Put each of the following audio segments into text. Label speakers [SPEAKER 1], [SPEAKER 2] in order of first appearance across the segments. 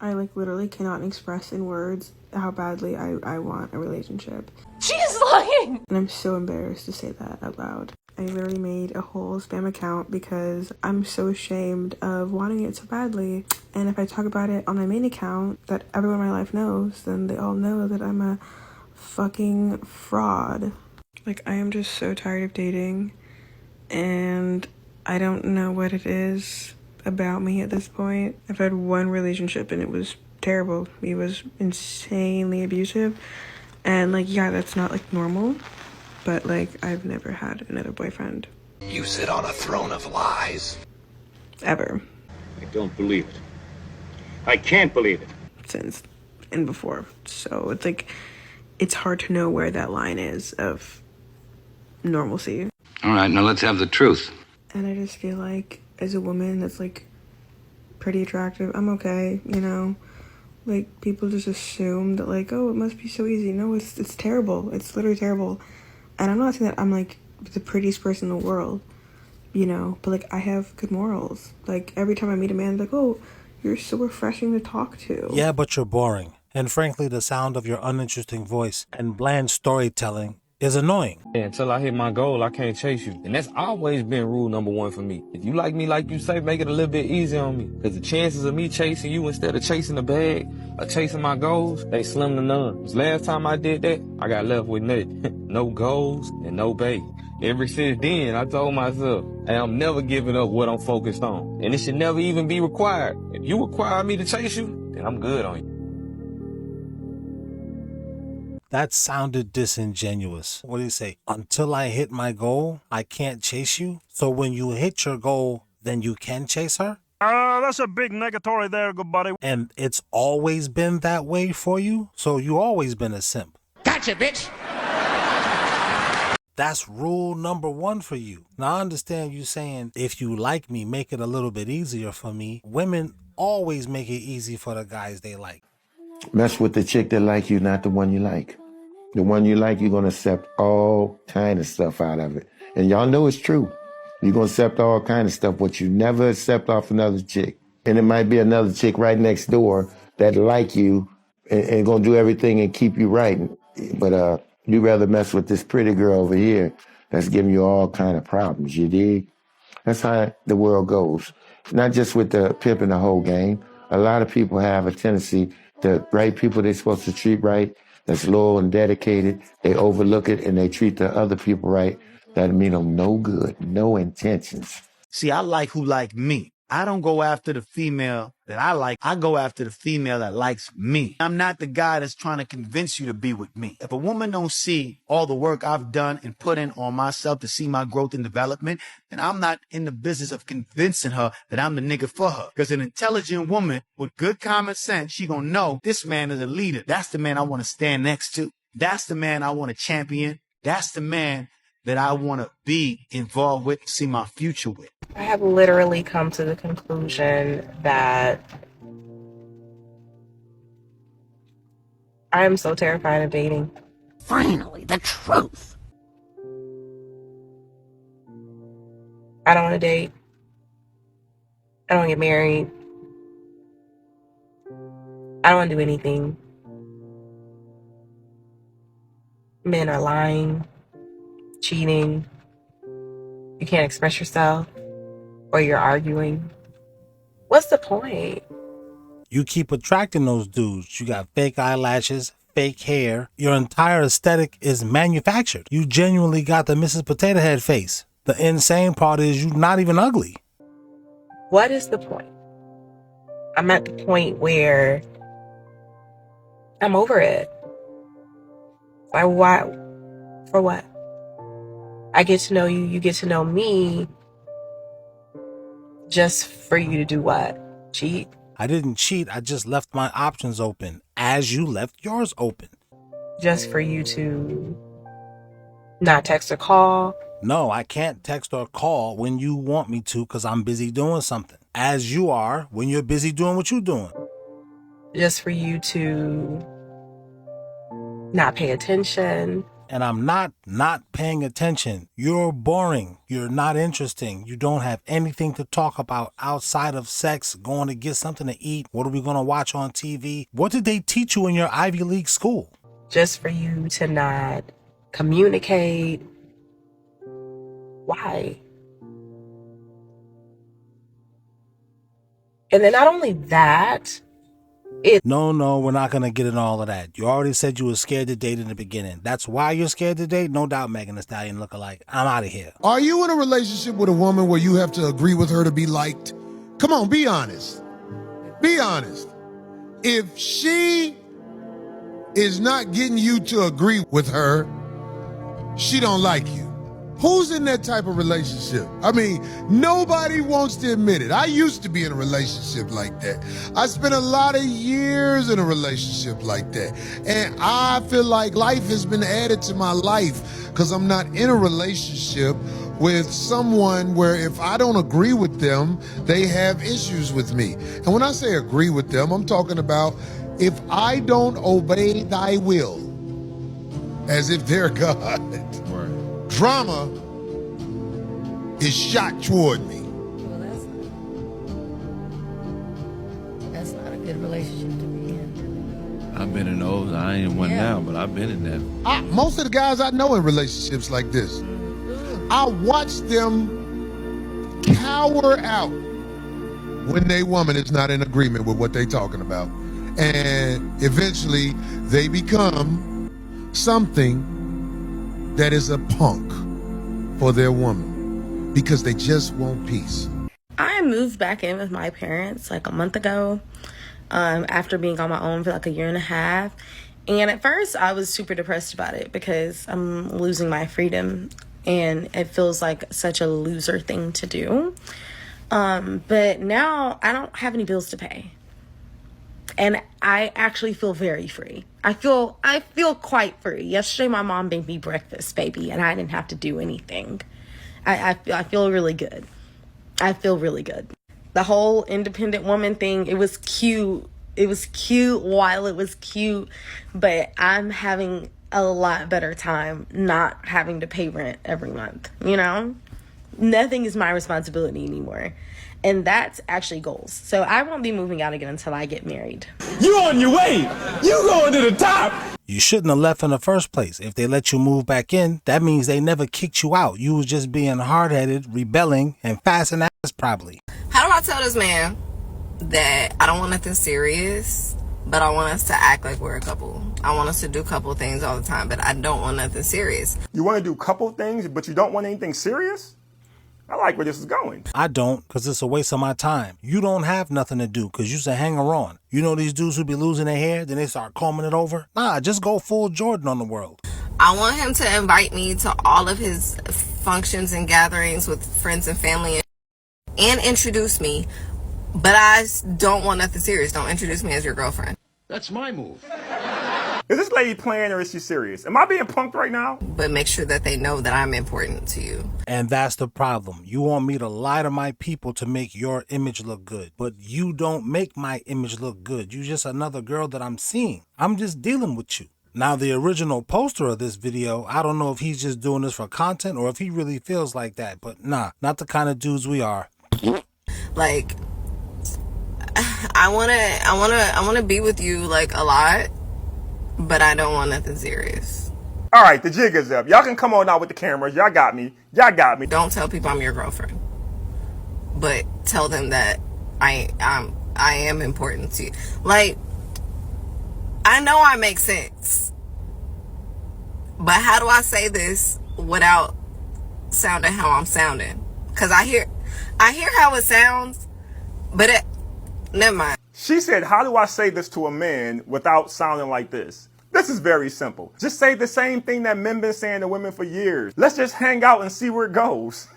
[SPEAKER 1] I like literally cannot express in words how badly I want a relationship.
[SPEAKER 2] She's lying!
[SPEAKER 1] And I'm so embarrassed to say that out loud. I literally made a whole spam account because I'm so ashamed of wanting it so badly. And if I talk about it on my main account that everyone in my life knows, then they all know that I'm a fucking fraud. Like, I am just so tired of dating, and I don't know what it is about me at this point. I've had one relationship and it was terrible. He was insanely abusive, and like, yeah, that's not like normal, but like, I've never had another boyfriend.
[SPEAKER 3] You sit on a throne of lies.
[SPEAKER 1] Ever.
[SPEAKER 4] I don't believe it. I can't believe it.
[SPEAKER 1] Since and before. So it's like, it's hard to know where that line is of normalcy.
[SPEAKER 5] All right, now let's have the truth.
[SPEAKER 1] And I just feel like, as a woman that's like pretty attractive, I'm okay, you know? Like, people just assume that like, oh, it must be so easy. No, it's terrible. It's literally terrible. And I'm not saying that I'm like the prettiest person in the world, you know, but like, I have good morals. Like, every time I meet a man, I'm like, oh, you're so refreshing to talk to.
[SPEAKER 6] Yeah, but you're boring. And frankly, the sound of your uninteresting voice and bland storytelling is annoying.
[SPEAKER 7] Until I hit my goal, I can't chase you. And that's always been rule number one for me. If you like me like you say, make it a little bit easier on me. Because the chances of me chasing you instead of chasing the bag or chasing my goals, they slim to none. This last time I did that, I got left with nothing. No goals and no bait. Ever since then, I told myself, hey, I'm never giving up what I'm focused on. And it should never even be required. If you require me to chase you, then I'm good on you.
[SPEAKER 6] That sounded disingenuous. What do you say? Until I hit my goal, I can't chase you? So when you hit your goal, then you can chase her?
[SPEAKER 8] That's a big negatory there, good buddy.
[SPEAKER 6] And it's always been that way for you? So you always been a simp.
[SPEAKER 3] Gotcha, bitch!
[SPEAKER 6] That's rule number one for you. Now I understand you saying, if you like me, make it a little bit easier for me. Women always make it easy for the guys they like.
[SPEAKER 9] Mess with the chick that like you, not the one you like. The one you like, you're going to accept all kind of stuff out of it. And y'all know it's true. You're going to accept all kind of stuff, but you never accept off another chick. And it might be another chick right next door that like you and going to do everything and keep you right. But you rather mess with this pretty girl over here that's giving you all kind of problems, you dig? That's how the world goes. Not just with the pimp and the whole game. A lot of people have a tendency, the right people they're supposed to treat right, that's loyal and dedicated, they overlook it and they treat the other people right. That mean them no good, no intentions.
[SPEAKER 10] See, I like who like me. I don't go after the female that I like. I go after the female that likes me. I'm not the guy that's trying to convince you to be with me. If a woman don't see all the work I've done and put in on myself to see my growth and development, then I'm not in the business of convincing her that I'm the nigga for her. Because an intelligent woman with good common sense, she gonna know this man is a leader. That's the man I want to stand next to. That's the man I want to champion. That's the man that I want to be involved with, see my future with.
[SPEAKER 2] I have literally come to the conclusion that I am so terrified of dating.
[SPEAKER 3] Finally, the truth.
[SPEAKER 2] I don't want to date. I don't want to get married. I don't want to do anything. Men are lying, cheating. You can't express yourself, or you're arguing. What's the point?
[SPEAKER 6] You keep attracting those dudes. You got fake eyelashes, fake hair. Your entire aesthetic is manufactured. You genuinely got the Mrs. Potato Head face. The insane part is you're not even ugly.
[SPEAKER 2] What is the point? I'm at the point where I'm over it. Like, why? For what? I get to know you, you get to know me, just for you to do what? Cheat?
[SPEAKER 6] I didn't cheat. I just left my options open as you left yours open.
[SPEAKER 2] Just for you to not text or call?
[SPEAKER 6] No, I can't text or call when you want me to because I'm busy doing something. As you are when you're busy doing what you're doing.
[SPEAKER 2] Just for you to not pay attention?
[SPEAKER 6] And I'm not paying attention. You're boring. You're not interesting. You don't have anything to talk about outside of sex, going to get something to eat. What are we going to watch on TV? What did they teach you in your Ivy League school?
[SPEAKER 2] Just for you to not communicate. Why? And then not only that,
[SPEAKER 6] No, we're not going to get in all of that. You already said you were scared to date in the beginning. That's why you're scared to date? No doubt, Megan Thee Stallion lookalike. I'm out of here.
[SPEAKER 11] Are you in a relationship with a woman where you have to agree with her to be liked? Come on, be honest. Be honest. If she is not getting you to agree with her, she don't like you. Who's in that type of relationship? I mean, nobody wants to admit it. I used to be in a relationship like that. I spent a lot of years in a relationship like that. And I feel like life has been added to my life because I'm not in a relationship with someone where if I don't agree with them, they have issues with me. And when I say agree with them, I'm talking about if I don't obey thy will, as if they're God. Drama is shot toward me.
[SPEAKER 12] Well, that's not a good relationship to be in.
[SPEAKER 13] I've been in those. I ain't in one now, but I've been in that.
[SPEAKER 11] Most of the guys I know in relationships like this, I watch them cower out when their woman is not in agreement with what they're talking about. And eventually they become something that is a punk for their woman because they just want peace.
[SPEAKER 14] I moved back in with my parents like a month ago after being on my own for like a year and a half. And at first I was super depressed about it because I'm losing my freedom and it feels like such a loser thing to do. But now I don't have any bills to pay. And I actually feel very free. I feel quite free. Yesterday, my mom made me breakfast, baby, and I didn't have to do anything. I feel really good. I feel really good. The whole independent woman thing, it was cute. It was cute while it was cute, but I'm having a lot better time not having to pay rent every month, you know? Nothing is my responsibility anymore. And that's actually goals. So I won't be moving out again until I get married.
[SPEAKER 15] You on your way. You going to the top.
[SPEAKER 6] You shouldn't have left in the first place. If they let you move back in, that means they never kicked you out. You was just being hard-headed, rebelling, and fast and ass probably.
[SPEAKER 16] How do I tell this man that I don't want nothing serious, but I want us to act like we're a couple? I want us to do couple things all the time, but I don't want nothing serious.
[SPEAKER 17] You want to do couple things, but you don't want anything serious? I like where this is going.
[SPEAKER 6] I don't, because it's a waste of my time. You don't have nothing to do, because you should hang around. You know these dudes who be losing their hair, then they start combing it over? Nah, just go full Jordan on the world.
[SPEAKER 16] I want him to invite me to all of his functions and gatherings with friends and family and introduce me, but I don't want nothing serious. Don't introduce me as your girlfriend.
[SPEAKER 4] That's my move.
[SPEAKER 17] Is this lady playing or is she serious? Am I being punked right now?
[SPEAKER 16] But make sure that they know that I'm important to you.
[SPEAKER 6] And that's the problem. You want me to lie to my people to make your image look good. But you don't make my image look good. You're just another girl that I'm seeing. I'm just dealing with you. Now, the original poster of this video, I don't know if he's just doing this for content or if he really feels like that. But nah, not the kind of dudes we are.
[SPEAKER 16] Like, I wanna be with you like a lot, but I don't want nothing serious.
[SPEAKER 17] All right, the jig is up. Y'all can come on out with the cameras. Y'all got me. Y'all got me.
[SPEAKER 16] Don't tell people I'm your girlfriend, but tell them that I am important to you. Like, I know I make sense, but how do I say this without sounding how I'm sounding? Because I hear how it sounds, but never mind.
[SPEAKER 17] She said, how do I say this to a man without sounding like this? This is very simple. Just say the same thing that men been saying to women for years. Let's just hang out and see where it goes.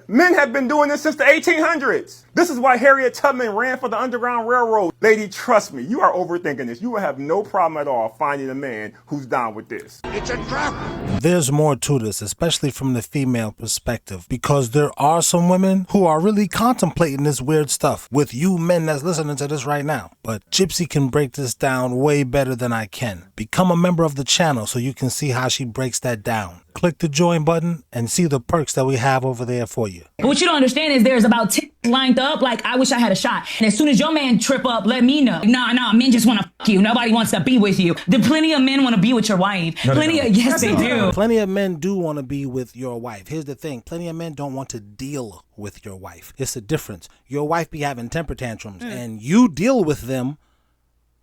[SPEAKER 17] Men have been doing this since the 1800s. This is why Harriet Tubman ran for the Underground Railroad. Lady, trust me, you are overthinking this. You will have no problem at all finding a man who's down with this.
[SPEAKER 3] It's a trap.
[SPEAKER 6] There's more to this, especially from the female perspective, because there are some women who are really contemplating this weird stuff with you men that's listening to this right now. But Gypsy can break this down way better than I can. Become a member of the channel so you can see how she breaks that down. Click the join button and see the perks that we have over there for you.
[SPEAKER 18] But what you don't understand is there's about 10 lined up like I wish I had a shot. And as soon as your man trip up, let me know. Nah, men just want to fuck you. Nobody wants to be with you. Plenty of men want to be with your wife. Yes, they do.
[SPEAKER 6] Plenty of men do want to be with your wife. Here's the thing. Plenty of men don't want to deal with your wife. It's a difference. Your wife be having temper tantrums and you deal with them.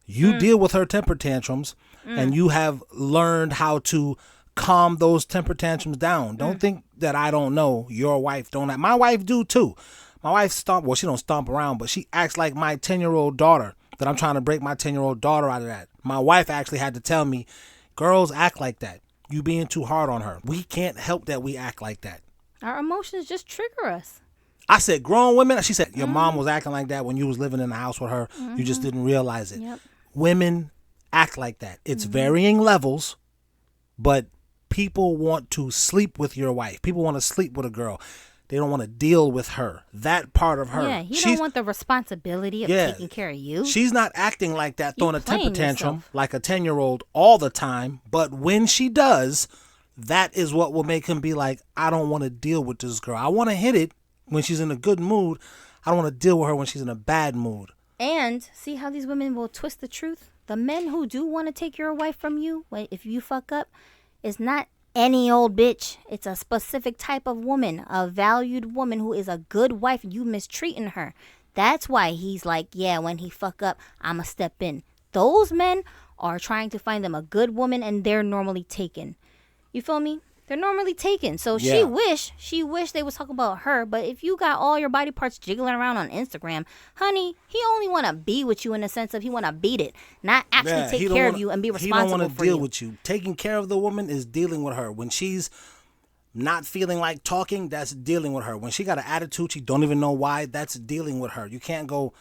[SPEAKER 6] You deal with her temper tantrums and you have learned how to calm those temper tantrums down. Don't think that I don't know. Your wife don't. My wife do too. My wife she don't stomp around, but she acts like my 10-year-old daughter, that I'm trying to break my 10-year-old daughter out of that. My wife actually had to tell me, girls act like that. You being too hard on her. We can't help that we act like that.
[SPEAKER 19] Our emotions just trigger us.
[SPEAKER 6] I said, grown women. She said, your mom was acting like that when you was living in the house with her. You just didn't realize it.
[SPEAKER 19] Yep.
[SPEAKER 6] Women act like that. It's varying levels, but people want to sleep with your wife. People want to sleep with a girl. They don't want to deal with her. That part of her.
[SPEAKER 19] Yeah, he don't want the responsibility of taking care of you.
[SPEAKER 6] She's not acting like that, throwing a temper tantrum like a 10-year-old all the time. But when she does, that is what will make him be like, I don't want to deal with this girl. I want to hit it when she's in a good mood. I don't want to deal with her when she's in a bad mood.
[SPEAKER 19] And see how these women will twist the truth? The men who do want to take your wife from you, if you fuck up, is not any old bitch. It's a specific type of woman, a valued woman who is a good wife. You mistreating her. That's why he's like, yeah, when he fuck up, I'ma step in. Those men are trying to find them a good woman and they're normally taken. You feel me? They're normally taken. So she wish they was talking about her. But if you got all your body parts jiggling around on Instagram, honey, he only want to be with you in the sense of he want to beat it, not actually take care of you and be responsible for you.
[SPEAKER 6] He don't want to deal with you. Taking care of the woman is dealing with her. When she's not feeling like talking, that's dealing with her. When she got an attitude, she don't even know why, that's dealing with her. You can't go,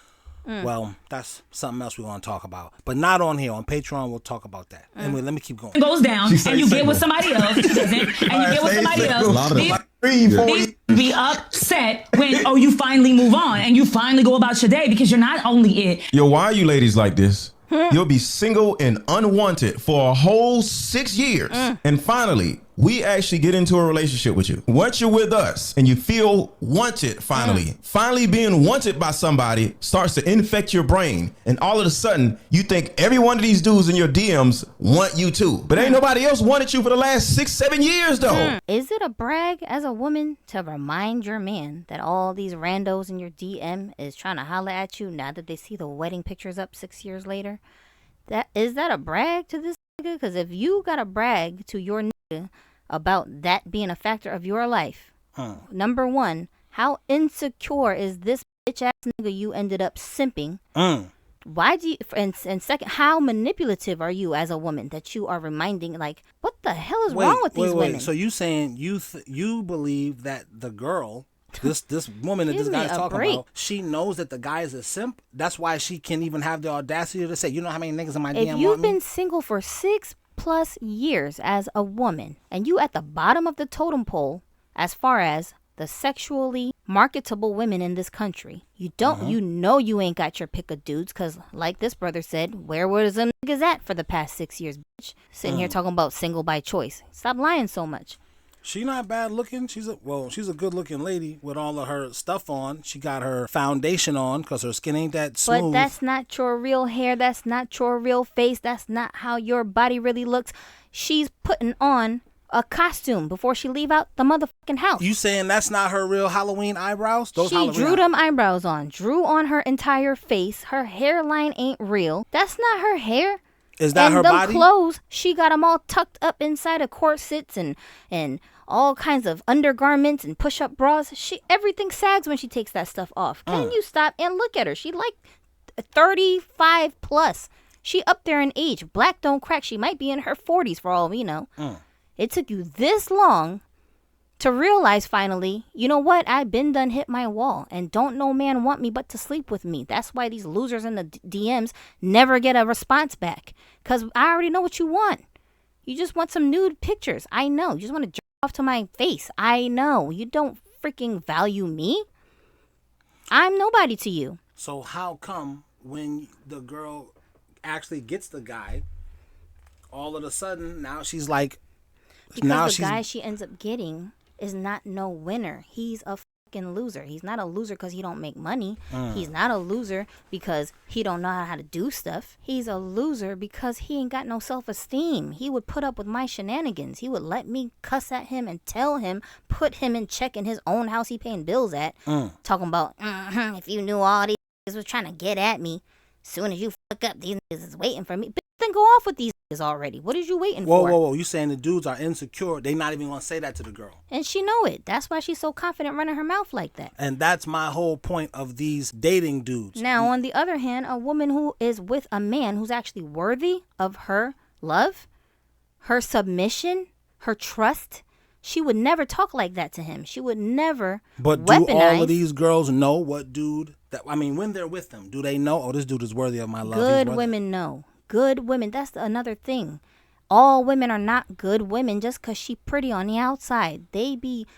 [SPEAKER 6] well, that's something else we want to talk about. But not on here. On Patreon, we'll talk about that. Anyway, let me keep going.
[SPEAKER 18] It goes down and you get with somebody else. And you get with somebody else. These be upset when, you finally move on and you finally go about your day because you're not only it.
[SPEAKER 20] Yo, why are you ladies like this? You'll be single and unwanted for a whole 6 years. And finally, we actually get into a relationship with you. Once you're with us and you feel wanted, finally being wanted by somebody starts to infect your brain. And all of a sudden, you think every one of these dudes in your DMs want you too. But ain't nobody else wanted you for the last 6-7 years though.
[SPEAKER 19] Is it a brag as a woman to remind your man that all these randos in your DM is trying to holler at you now that they see the wedding pictures up 6 years later? Is that a brag to this nigga? Because if you got to brag to your nigga about that being a factor of your life, number one, how insecure is this bitch ass nigga you ended up simping? Why do you, and second, how manipulative are you as a woman that you are reminding, like, what the hell is wrong with these women?
[SPEAKER 6] So you saying you believe that the girl, this woman that this guy is talking about, she knows that the guy is a simp? That's why she can even have the audacity to say, you know how many niggas in my DM want me?
[SPEAKER 19] If you've been single for 6+ years as a woman and you at the bottom of the totem pole as far as the sexually marketable women in this country, you you ain't got your pick of dudes, because like this brother said, where was them niggas at for the past 6 years, bitch? Sitting here talking about single by choice. Stop lying so much.
[SPEAKER 6] She not bad looking. She's a good looking lady with all of her stuff on. She got her foundation on because her skin ain't that smooth.
[SPEAKER 19] But that's not your real hair. That's not your real face. That's not how your body really looks. She's putting on a costume before she leave out the motherfucking house.
[SPEAKER 6] You saying that's not her real Halloween eyebrows?
[SPEAKER 19] She drew them eyebrows on. Drew on her entire face. Her hairline ain't real. That's not her hair.
[SPEAKER 6] Is that her body?
[SPEAKER 19] And them clothes, she got them all tucked up inside of corsets and all kinds of undergarments and push-up bras. Everything sags when she takes that stuff off. Can you stop and look at her? She like 35 plus. She up there in age. Black don't crack. She might be in her 40s for all we know. It took you this long to realize finally, you know what? I've been done hit my wall, and don't no man want me but to sleep with me. That's why these losers in the DMs never get a response back, because I already know what you want. You just want some nude pictures. I know. You just want to jerk off to my face. I know. You don't freaking value me. I'm nobody to you.
[SPEAKER 6] So how come when the girl actually gets the guy, all of a sudden now she's like,
[SPEAKER 19] because the guy she ends up getting is not no winner. He's a fucking loser. He's not a loser because he don't make money. He's not a loser because he don't know how to do stuff. He's a loser because he ain't got no self-esteem. He would put up with my shenanigans. He would let me cuss at him and tell him, put him in check in his own house he paying bills at. Talking about, if you knew all these niggas was trying to get at me, soon as you fuck up, these niggas is waiting for me. But then go off with these niggas already. What is you waiting for?
[SPEAKER 6] Whoa. You saying the dudes are insecure? They not even going to say that to the girl.
[SPEAKER 19] And she know it. That's why she's so confident running her mouth like that.
[SPEAKER 6] And that's my whole point of these dating dudes.
[SPEAKER 19] Now, on the other hand, a woman who is with a man who's actually worthy of her love, her submission, her trust, she would never talk like that to him. She would never
[SPEAKER 6] But do all of these girls know what dude... when they're with them, do they know, oh, this dude is worthy of my love?
[SPEAKER 19] Good women know. Good women. That's another thing. All women are not good women just because she pretty on the outside. They be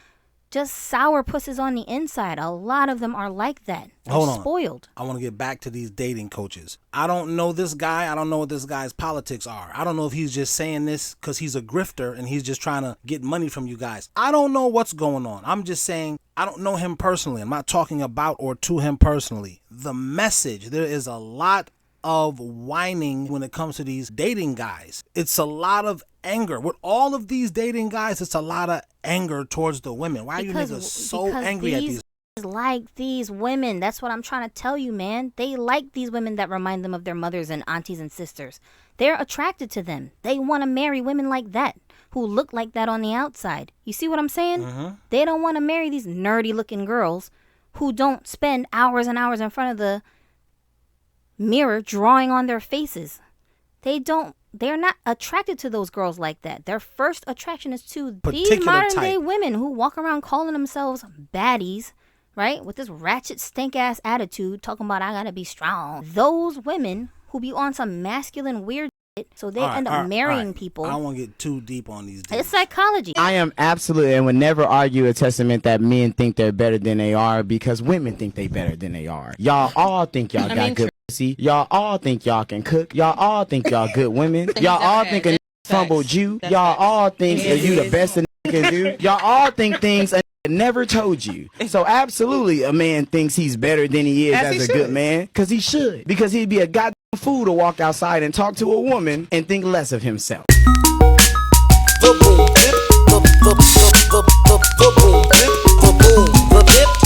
[SPEAKER 19] just sour pussies on the inside. A lot of them are like that. They're spoiled.
[SPEAKER 6] I want to get back to these dating coaches. I don't know this guy. I don't know what this guy's politics are. I don't know if he's just saying this because he's a grifter and he's just trying to get money from you guys. I don't know what's going on. I'm just saying I don't know him personally. I'm not talking about or to him personally. The message, there is a lot of whining when it comes to these dating guys. It's a lot of anger. With all of these dating guys, it's a lot of anger towards the women. Why are you niggas so angry at these?
[SPEAKER 19] Like these women. That's what I'm trying to tell you, man. They like these women that remind them of their mothers and aunties and sisters. They're attracted to them. They want to marry women like that, who look like that on the outside. You see what I'm saying? They don't want to marry these nerdy looking girls who don't spend hours and hours in front of the mirror drawing on their faces. They're not attracted to those girls like that. Their first attraction is to these modern day women who walk around calling themselves baddies, right? With this ratchet stink ass attitude, talking about I gotta be strong. Those women who be on some masculine weird shit, so they end up marrying people.
[SPEAKER 6] I don't want to get too deep on these dudes.
[SPEAKER 19] It's psychology.
[SPEAKER 21] I am absolutely and would never argue a testament that men think they're better than they are because women think they better than they are. Y'all all think y'all got good pussy. Y'all all think y'all can cook. Y'all all think y'all good women. Y'all all think a fumbled you. Y'all all think that you the best a can do. Y'all all think things a never told you. So absolutely a man thinks he's better than he is as a good man, because he should. Because he'd be a goddamn fool to walk outside and talk to a woman and think less of himself.
[SPEAKER 22] The boom, the boom, the boom, the boom, the boom, the boom, the boom.